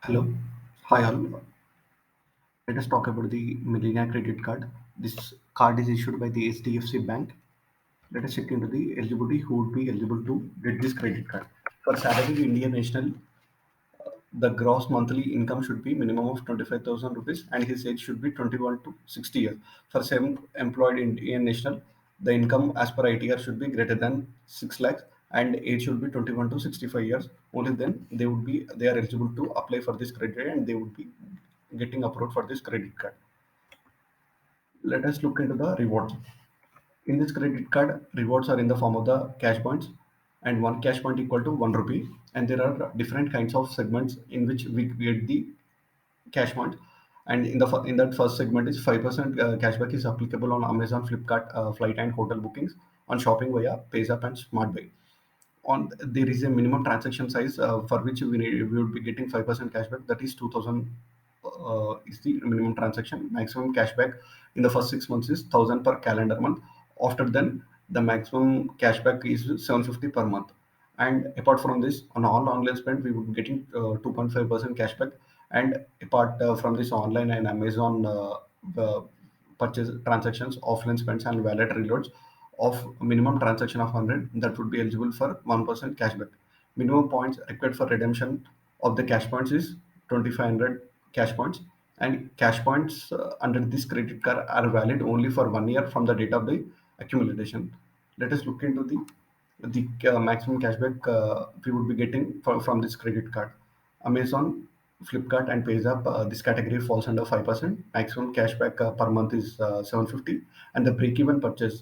Hello. Hi all. Let us talk about the Millennia Credit Card. This card is issued by the HDFC Bank. Let us check into the eligibility who would be eligible to get this credit card. For salaried Indian national, the gross monthly income should be minimum of 25,000 rupees and his age should be 21 to 60 years. For self-employed Indian national, the income as per ITR should be greater than 6 lakhs and age should be 21 to 65 years. Only then they are eligible to apply for this credit and they would be getting approved for this credit card. Let us look into the rewards. In this credit card, rewards are in the form of the cash points, and one cash point equal to 1 rupee. And there are different kinds of segments in which we get the cash point. And in that first segment is 5% cashback is applicable on Amazon, Flipkart, flight and hotel bookings, on shopping via PayZapp and SmartBuy. On there is a minimum transaction size for which we would be getting 5% cashback. That is 2,000 is the minimum transaction. Maximum cashback in the first 6 months is 1,000 per calendar month. After then, the maximum cashback is 750 per month. And apart from this, on all online spend, we would be getting 2.5% cashback. And apart from this, online and Amazon purchase transactions, offline spends, and wallet reloads of minimum transaction of 100, that would be eligible for 1% cashback. Minimum points required for redemption of the cash points is 2,500 cash points, and cash points under this credit card are valid only for 1 year from the date of the accumulation. Let us look into the maximum cashback we would be getting from this credit card. Amazon, Flipkart, and PayZapp, this category falls under 5%. Maximum cashback per month is 750, and the break-even purchase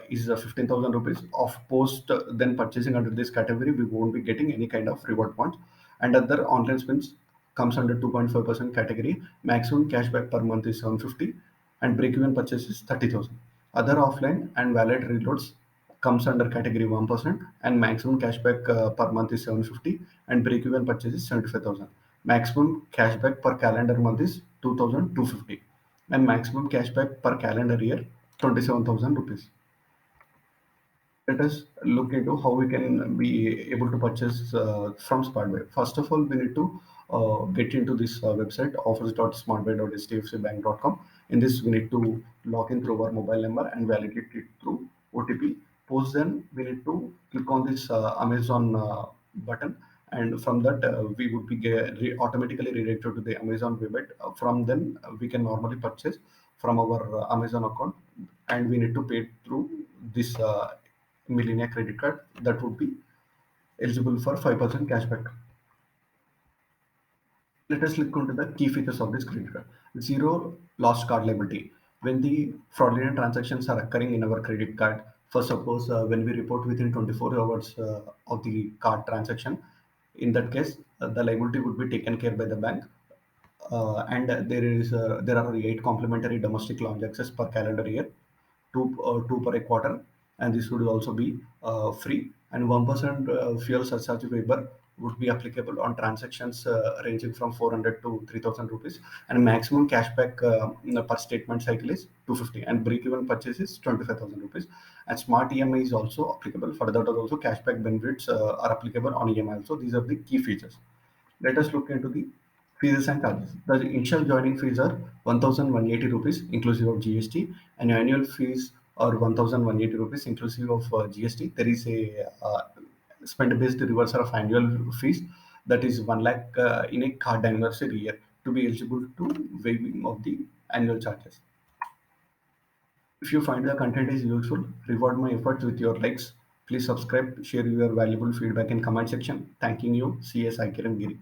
is 15,000 rupees. Of post then purchasing under this category, we won't be getting any kind of reward points. And other online spends comes under 2.5% category. Maximum cashback per month is 750, and break-even purchase is 30,000. Other offline and wallet reloads comes under category 1%, and maximum cashback per month is 750, and break-even purchase is 75,000. Maximum cashback per calendar month is 2,250, and maximum cashback per calendar year 27,000 rupees. Let us look into how we can be able to purchase from SmartBuy. First of all, we need to get into this website offers.smartbuy.hdfcbank.com. In this, we need to log in through our mobile number and validate it through OTP. Post then, we need to click on this Amazon button, and from that, we would be automatically redirected to the Amazon website. From then, we can normally purchase from our Amazon account, and we need to pay through this Millennia credit card that would be eligible for 5% cashback. Let us look into the key features of this credit card. Zero lost card liability. When the fraudulent transactions are occurring in our credit card, for suppose when we report within 24 hours of the card transaction, in that case, the liability would be taken care by the bank. And there are 8 complimentary domestic lounge access per calendar year, two per a quarter, and this would also be free. And 1% fuel surcharge waiver would be applicable on transactions ranging from 400 to 3,000 rupees, and maximum cashback per statement cycle is 250, and break-even purchase is 25,000 rupees. And smart EMI is also applicable. For that also cashback benefits are applicable on EMI also. These are the key features. Let us look into the fees and charges. The initial joining fees are 1,180 rupees inclusive of GST, and annual fees are 1,180 rupees inclusive of GST. There is a spend-based reversal of annual fees, that is 1 lakh in a card anniversary year, to be eligible to waiving of the annual charges. If you find the content is useful, reward my efforts with your likes. Please subscribe, share your valuable feedback in comment section. Thanking you. CS Kiran Giri.